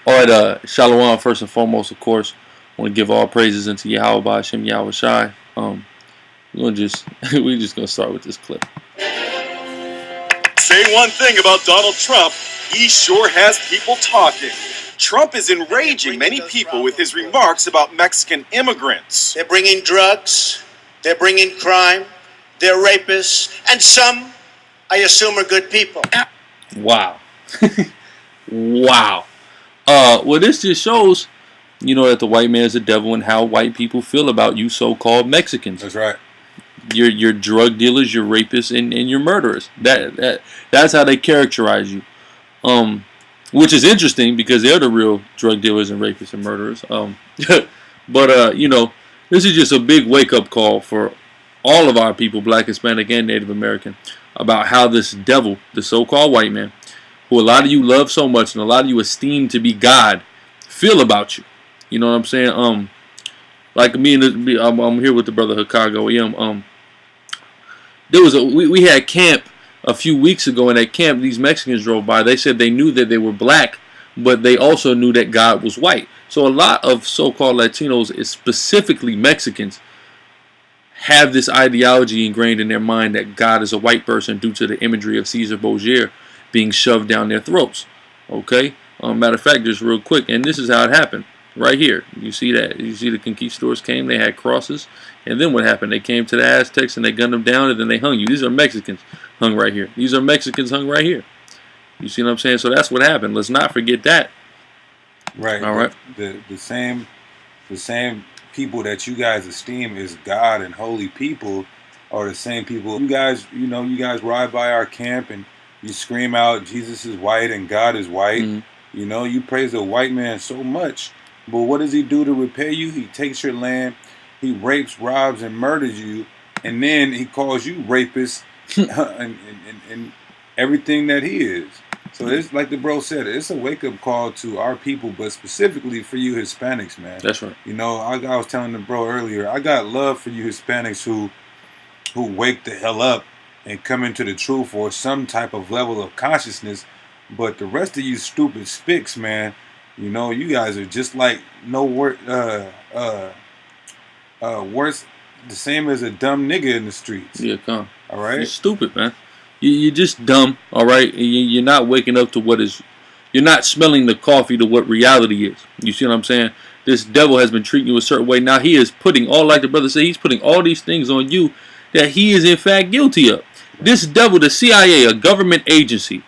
All right, Shalom, first and foremost, of course. I want to give all praises unto Yahweh Hashem Yahweh Shai. We're just gonna start with this clip. Say one thing about Donald Trump, he sure has people talking. Trump is enraging many people with his remarks about Mexican immigrants. They're bringing drugs, they're bringing crime, they're rapists, and some, I assume, are good people. Wow. Wow. Well, this just shows, that the white man is the devil and how white people feel about you so-called Mexicans. That's right. You're drug dealers, you're rapists, and you're murderers. That's how they characterize you. Which is interesting because they're the real drug dealers and rapists and murderers. But this is just a big wake-up call for all of our people, Black, Hispanic, and Native American, about how this devil, the so-called white man, who a lot of you love so much and a lot of you esteem to be God, feel about you. You know what I'm saying? Like me and I'm here with the brother Chicago. There was we had camp a few weeks ago, and at camp these Mexicans drove by. They said they knew that they were black, but they also knew that God was white. So a lot of so-called Latinos, specifically Mexicans, have this ideology ingrained in their mind that God is a white person due to the imagery of Caesar Borgia being shoved down their throats. Okay? Matter of fact, just real quick, and this is how it happened. Right here. You see that? You see the conquistadors came, they had crosses, and then what happened? They came to the Aztecs and they gunned them down, and then they hung you. These are Mexicans hung right here. These are Mexicans hung right here. You see what I'm saying? So that's what happened. Let's not forget that. Right. All right. The same people that you guys esteem as God and holy people are the same people. You guys ride by our camp and you scream out Jesus is white and God is white. Mm-hmm. You praise the white man so much, but what does he do to repay you? He takes your land, he rapes, robs, and murders you, and then he calls you rapist and everything that he is. So it's like the bro said, it's a wake-up call to our people, but specifically for you Hispanics, man. That's right. I was telling the bro earlier, I got love for you Hispanics who wake the hell up and come into the truth or some type of level of consciousness. But the rest of you stupid spicks, man, you guys are just like worse, the same as a dumb nigga in the streets. Yeah, come. All right? You're stupid, man. You're just dumb, all right? You're not waking up to you're not smelling the coffee to what reality is. You see what I'm saying? This devil has been treating you a certain way. Now he is putting like the brother said, he's putting all these things on you that he is in fact guilty of. This devil, the CIA, a government agency,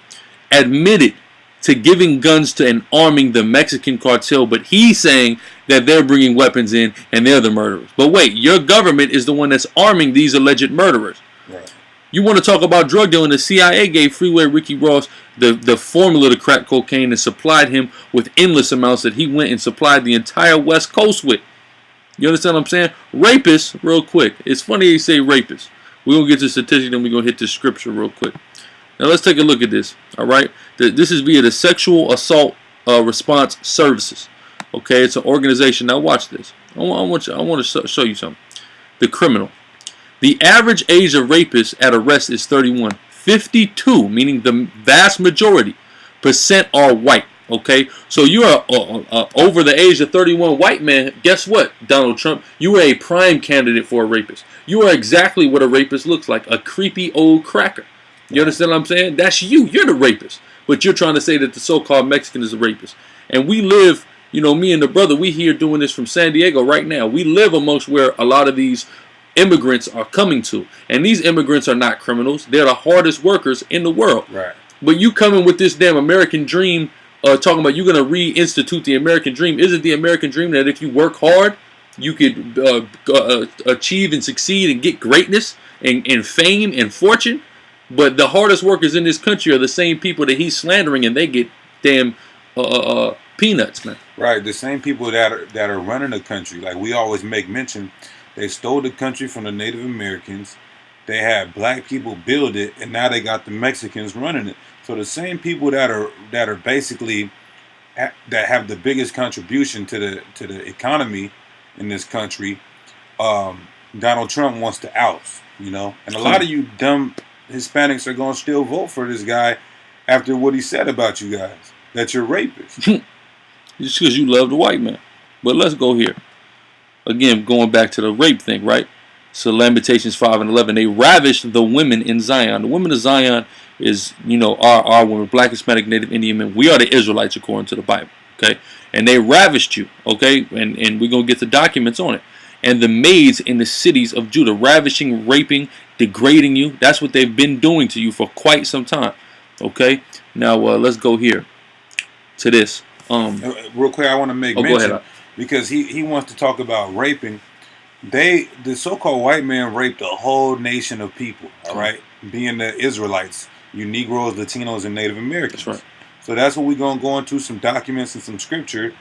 admitted to giving guns to and arming the Mexican cartel, but he's saying that they're bringing weapons in and they're the murderers. But wait, your government is the one that's arming these alleged murderers. Right. You want to talk about drug dealing? The CIA gave Freeway Ricky Ross the formula to crack cocaine and supplied him with endless amounts that he went and supplied the entire West Coast with. You understand what I'm saying? Rapists, real quick. It's funny you say rapists. We're going to get to statistics, then we're going to hit the scripture real quick. Now let's take a look at this, all right? This is via the Sexual Assault Response Services. Okay, it's an organization. Now watch this. I want to show you something. The criminal. The average age of rapists at arrest is 31. 52, meaning the vast majority % are white. Okay, so you are over the age of 31 white man. Guess what, Donald Trump? You are a prime candidate for a rapist. You are exactly what a rapist looks like, a creepy old cracker. You understand what I'm saying? That's you. You're the rapist. But you're trying to say that the so-called Mexican is a rapist. And we live, me and the brother, we here doing this from San Diego right now. We live amongst where a lot of these immigrants are coming to. And these immigrants are not criminals. They're the hardest workers in the world. Right. But you coming with this damn American dream, talking about you're going to reinstitute the American dream. Isn't the American dream that if you work hard, you could achieve and succeed and get greatness and fame and fortune? But the hardest workers in this country are the same people that he's slandering, and they get damn peanuts, man. Right, the same people that are running the country. Like we always make mention, they stole the country from the Native Americans. They had black people build it, and now they got the Mexicans running it. So the same people that are basically that have the biggest contribution to the economy in this country, Donald Trump wants to oust. And a lot of you dumb Hispanics are going to still vote for this guy after what he said about you guys, that you're rapists. just because you love the white man. But let's go here. Again, going back to the rape thing, right? So Lamentations 5 and 11, they ravished the women in Zion. The women of Zion is, our women, Black, Hispanic, Native, Indian men. We are the Israelites according to the Bible, okay? And they ravished you, okay? And we're going to get the documents on it. And the maids in the cities of Judah, ravishing, raping, degrading you. That's what they've been doing to you for quite some time, okay? Now, let's go here to this. Real quick, I want to make mention, because he wants to talk about raping. The so-called white man raped a whole nation of people, all right? Being the Israelites, you Negroes, Latinos, and Native Americans. That's right. So that's what we're going to go into, some documents and some scripture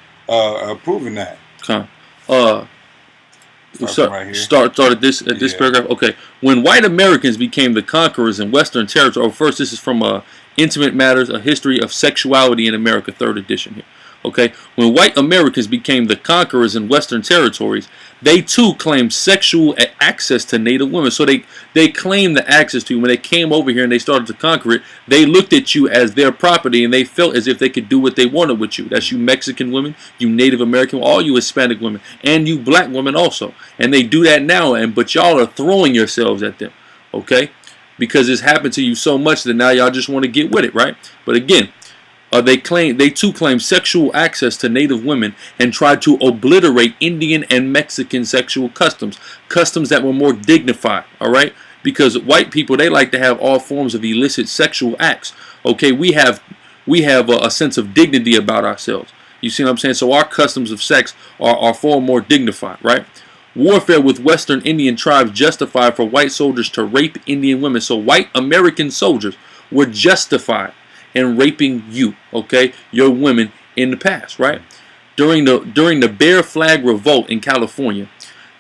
proving that. Okay. Right here. Start at this paragraph. Okay. When white Americans became the conquerors in Western territory. First, this is from Intimate Matters, A History of Sexuality in America, 3rd edition here. Okay, when white Americans became the conquerors in Western territories, they too claimed sexual access to Native women. So they claimed the access to you. When they came over here and they started to conquer it, they looked at you as their property and they felt as if they could do what they wanted with you. That's you Mexican women, you Native American, all you Hispanic women, and you black women also. And they do that now, but y'all are throwing yourselves at them, okay? Because it's happened to you so much that now y'all just want to get with it, right? But again, they too claim sexual access to Native women and tried to obliterate Indian and Mexican sexual customs that were more dignified, all right? Because white people, they like to have all forms of illicit sexual acts, okay? We have a sense of dignity about ourselves. You see what I'm saying? So our customs of sex are far more dignified, right? Warfare with Western Indian tribes justified for white soldiers to rape Indian women. So white American soldiers were justified and raping you, okay, your women in the past, right? During the Bear Flag Revolt in California,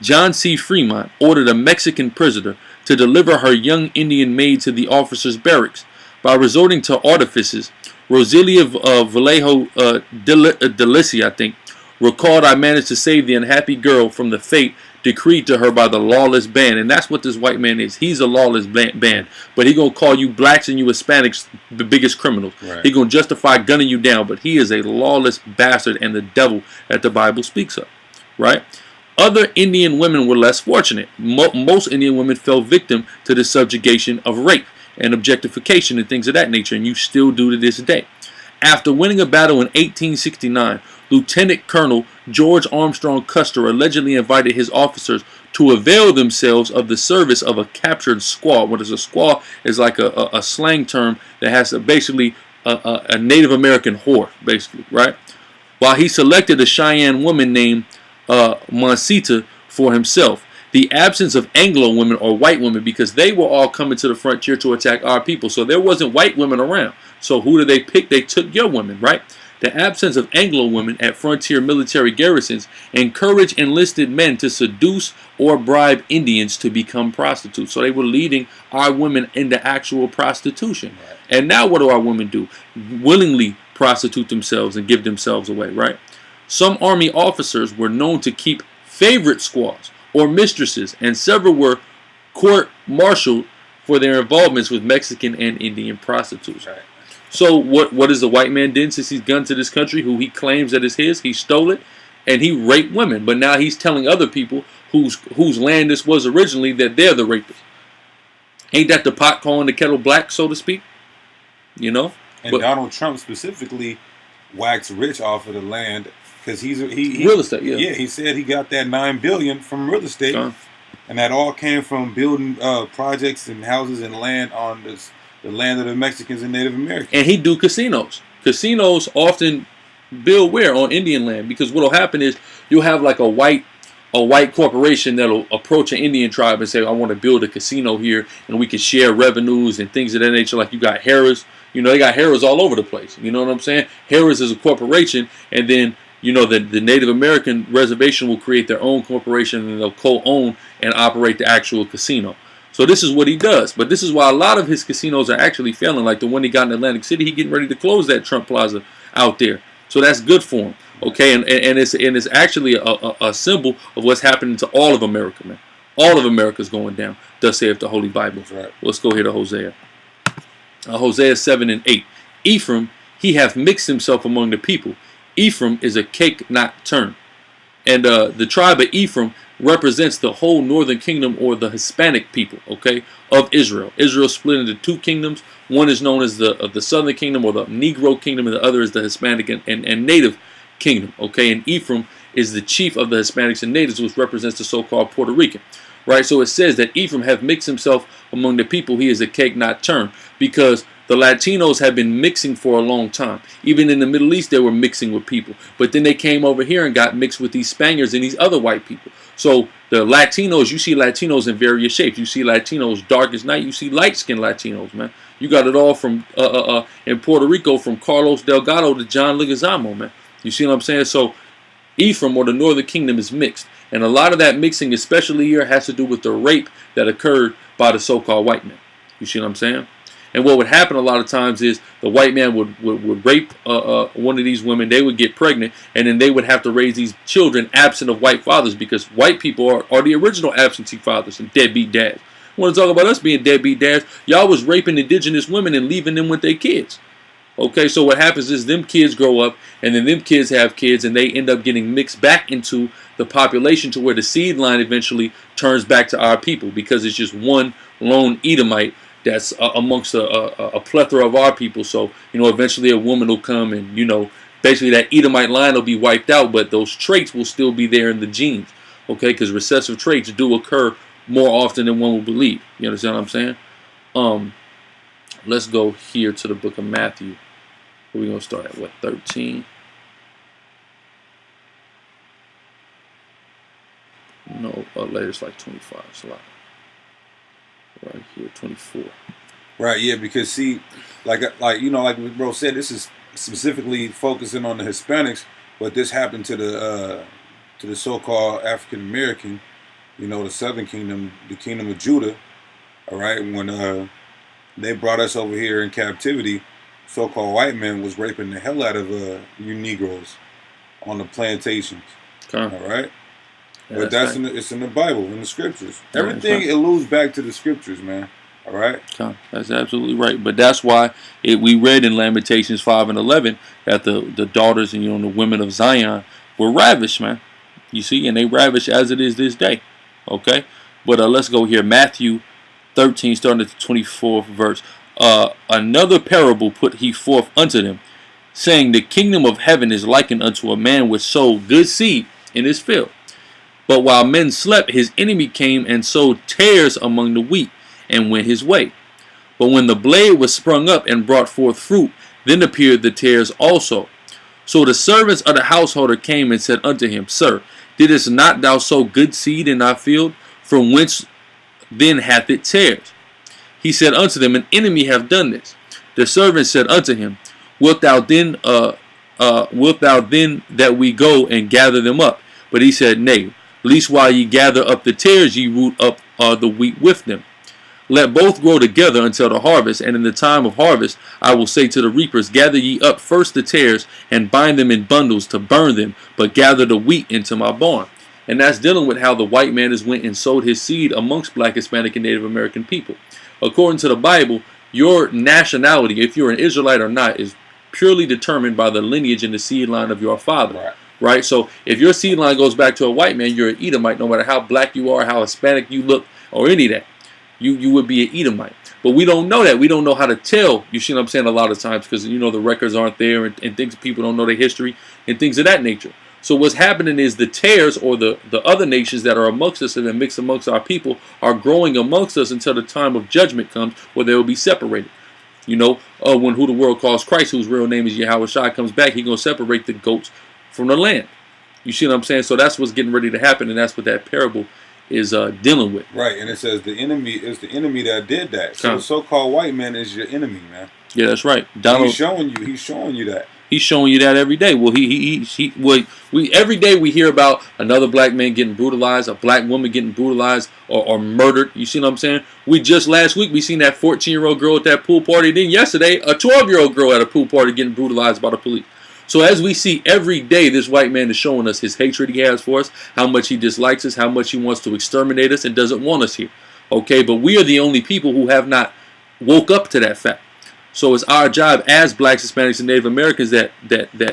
John C. Fremont ordered a Mexican prisoner to deliver her young Indian maid to the officers' barracks. By resorting to artifices, Rosalia Vallejo Delicia, I think, recalled, "I managed to save the unhappy girl from the fate decreed to her by the lawless band." And that's what this white man is. He's a lawless band. But he going to call you blacks and you Hispanics the biggest criminals. Right. He going to justify gunning you down. But he is a lawless bastard and the devil that the Bible speaks of. Right? Other Indian women were less fortunate. Most Indian women fell victim to the subjugation of rape and objectification and things of that nature. And you still do to this day. After winning a battle in 1869, Lieutenant Colonel George Armstrong Custer allegedly invited his officers to avail themselves of the service of a captured squaw. What is a squaw? Is like a slang term that has basically a Native American whore, basically, right? While he selected a Cheyenne woman named Monsita for himself. The absence of Anglo women or white women, because they were all coming to the frontier to attack our people. So there wasn't white women around. So who did they pick? They took your women, right? The absence of Anglo women at frontier military garrisons encouraged enlisted men to seduce or bribe Indians to become prostitutes. So they were leading our women into actual prostitution. Right. And now what do our women do? Willingly prostitute themselves and give themselves away, right? Some army officers were known to keep favorite squaws or mistresses, and several were court-martialed for their involvements with Mexican and Indian prostitutes. Right. So what is the white man did since he's gone to this country, who he claims that is his? He stole it, and he raped women. But now he's telling other people whose land this was originally that they're the rapists. Ain't that the pot calling the kettle black, so to speak? You know? And Donald Trump specifically waxed rich off of the land because he real estate. Yeah, he said he got that $9 billion from real estate, and that all came from building projects and houses and land on the land of the Mexicans and Native Americans. And he do casinos. Casinos often build where? On Indian land, because what'll happen is you'll have like a white corporation that'll approach an Indian tribe and say, "I want to build a casino here, and we can share revenues and things of that nature." Like you got Harris, they got Harris all over the place. You know what I'm saying? Harris is a corporation, and then the Native American reservation will create their own corporation, and they'll co-own and operate the actual casino. So this is what he does. But this is why a lot of his casinos are actually failing. Like the one he got in Atlantic City, he getting ready to close that Trump Plaza out there. So that's good for him. Okay, and it's actually a symbol of what's happening to all of America, man. All of America's going down. Thus saith the Holy Bible. Right. Let's go here to Hosea. Hosea 7 and 8. Ephraim, he hath mixed himself among the people. Ephraim is a cake not turned. And the tribe of Ephraim represents the whole northern kingdom, or the Hispanic people, okay, of Israel. Israel split into two kingdoms. One is known as the southern kingdom, or the Negro kingdom, and the other is the Hispanic and native kingdom, okay. And Ephraim is the chief of the Hispanics and natives, which represents the so-called Puerto Rican, right? So it says that Ephraim have mixed himself among the people. He is a cake not turned, because the Latinos have been mixing for a long time. Even in the Middle East, they were mixing with people. But then they came over here and got mixed with these Spaniards and these other white people. So the Latinos, you see Latinos in various shapes. You see Latinos dark as night. You see light-skinned Latinos, man. You got it all from in Puerto Rico, from Carlos Delgado to John Leguizamo, man. You see what I'm saying? So Ephraim, or the northern kingdom, is mixed. And a lot of that mixing, especially here, has to do with the rape that occurred by the so-called white man. You see what I'm saying? And what would happen a lot of times is the white man would rape one of these women. They would get pregnant, and then they would have to raise these children absent of white fathers, because white people are the original absentee fathers and deadbeat dads. I want to talk about us being deadbeat dads. Y'all was raping indigenous women and leaving them with their kids. Okay, so what happens is them kids grow up, and then them kids have kids, and they end up getting mixed back into the population, to where the seed line eventually turns back to our people, because it's just one lone Edomite that's amongst a plethora of our people. So, you know, eventually a woman will come, and, you know, basically that Edomite line will be wiped out, but those traits will still be there in the genes, okay, because recessive traits do occur more often than one would believe. You understand what I'm saying? Let's go here to the book of Matthew. We're going to start at, what, 13? No, later it's like 25. It's a lot. Right here, 24. Right, yeah, because see, like you know, like bro said, this is specifically focusing on the Hispanics, but this happened to the so-called African American, you know, the Southern Kingdom, the Kingdom of Judah. All right, when they brought us over here in captivity, so-called white men was raping the hell out of you Negroes on the plantations. Okay. All right. Yeah, but it's in the Bible, in the scriptures. Yeah, everything alludes back to the scriptures, man. All right. That's absolutely right. But that's why we read in Lamentations 5 and 11 that the daughters and, you know, the women of Zion were ravished, man. You see, and they ravish as it is this day. Okay. But let's go here. Matthew 13, starting at the 24th verse. Another parable put he forth unto them, saying, the kingdom of heaven is likened unto a man which sowed good seed in his field. But while men slept, his enemy came and sowed tares among the wheat, and went his way. But when the blade was sprung up and brought forth fruit, then appeared the tares also. So the servants of the householder came and said unto him, Sir, didst not thou sow good seed in thy field? From whence then hath it tares? He said unto them, An enemy hath done this. The servant said unto him, Wilt thou then that we go and gather them up? But he said, Nay, least while ye gather up the tares, ye root up the wheat with them. Let both grow together until the harvest, and in the time of harvest I will say to the reapers, Gather ye up first the tares, and bind them in bundles to burn them, but gather the wheat into my barn. And that's dealing with how the white man has went and sowed his seed amongst Black, Hispanic, and Native American people. According to the Bible, your nationality, if you're an Israelite or not, is purely determined by the lineage and the seed line of your father. Right? So if your seed line goes back to a white man, you're an Edomite, no matter how black you are, how Hispanic you look, or any of that. You would be an Edomite. But we don't know that. We don't know how to tell, you see what I'm saying, a lot of times, because, you know, the records aren't there, and things, people don't know their history and things of that nature. So what's happening is the tares, or the other nations that are amongst us and mixed amongst our people, are growing amongst us until the time of judgment comes, where they will be separated. You know, when who the world calls Christ, whose real name is Yahweh Shai, comes back, he's going to separate the goats from the land. You see what I'm saying? So that's what's getting ready to happen, and that's what that parable is dealing with. Right, and it says the enemy is the enemy that did that. So the so-called white man is your enemy, man. Yeah, that's right. Donald, he's showing you that. He's showing you that every day. Well, we every day we hear about another black man getting brutalized, a black woman getting brutalized or murdered. You see what I'm saying? We just last week we seen that 14-year-old girl at that pool party. Then yesterday, a 12-year-old girl at a pool party getting brutalized by the police. So as we see every day, this white man is showing us his hatred he has for us, how much he dislikes us, how much he wants to exterminate us and doesn't want us here. Okay, but we are the only people who have not woke up to that fact. So it's our job as blacks, Hispanics, and Native Americans that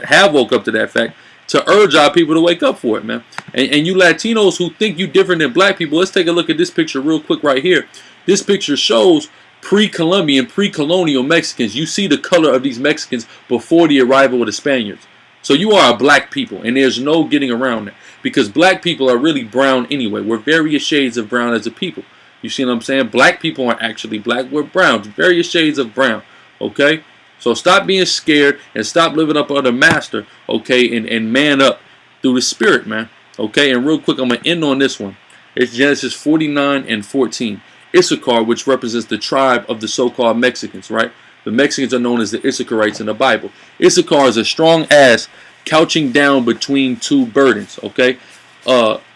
have woke up to that fact to urge our people to wake up for it, man. And you Latinos who think you different than black people, let's take a look at this picture real quick right here. This picture shows pre-Columbian, pre-colonial Mexicans. You see the color of these Mexicans before the arrival of the Spaniards. So you are a black people, and there's no getting around that. Because black people are really brown anyway. We're various shades of brown as a people. You see what I'm saying? Black people aren't actually black. We're brown. Various shades of brown. Okay? So stop being scared and stop living up under master. Okay? And man up through the spirit, man. Okay? And real quick, I'm going to end on this one. It's Genesis 49 and 14. Issachar, which represents the tribe of the so-called Mexicans, right? The Mexicans are known as the ISRAELITES in the Bible. Issachar is a strong ass couching down between two burdens, okay?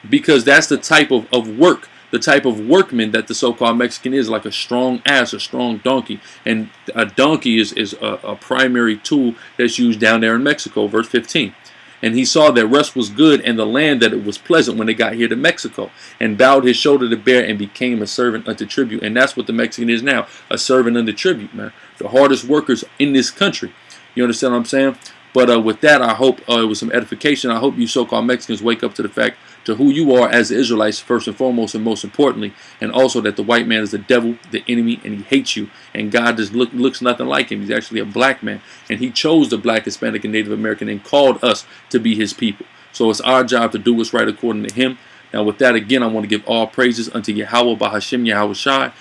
Because that's the type of work, the type of workman that the so-called Mexican is, like a strong ass, a strong donkey. And a donkey is a primary tool that's used down there in Mexico, verse 15. And he saw that rest was good and the land that it was pleasant when they got here to Mexico, and bowed his shoulder to bear and became a servant unto tribute. And that's what the Mexican is now, a servant unto tribute, man. The hardest workers in this country. You understand what I'm saying? But with that, I hope it was some edification. I hope you so-called Mexicans wake up to the fact to who you are as the Israelites first and foremost, and most importantly, and also that the white man is the devil, the enemy, and he hates you. And God just looks nothing like him. He's actually a black man, and he chose the black, Hispanic, and Native American and called us to be his people. So it's our job to do what's right according to him. Now with that, again, I want to give all praises unto Yahweh Bahashem Yahweh Shai.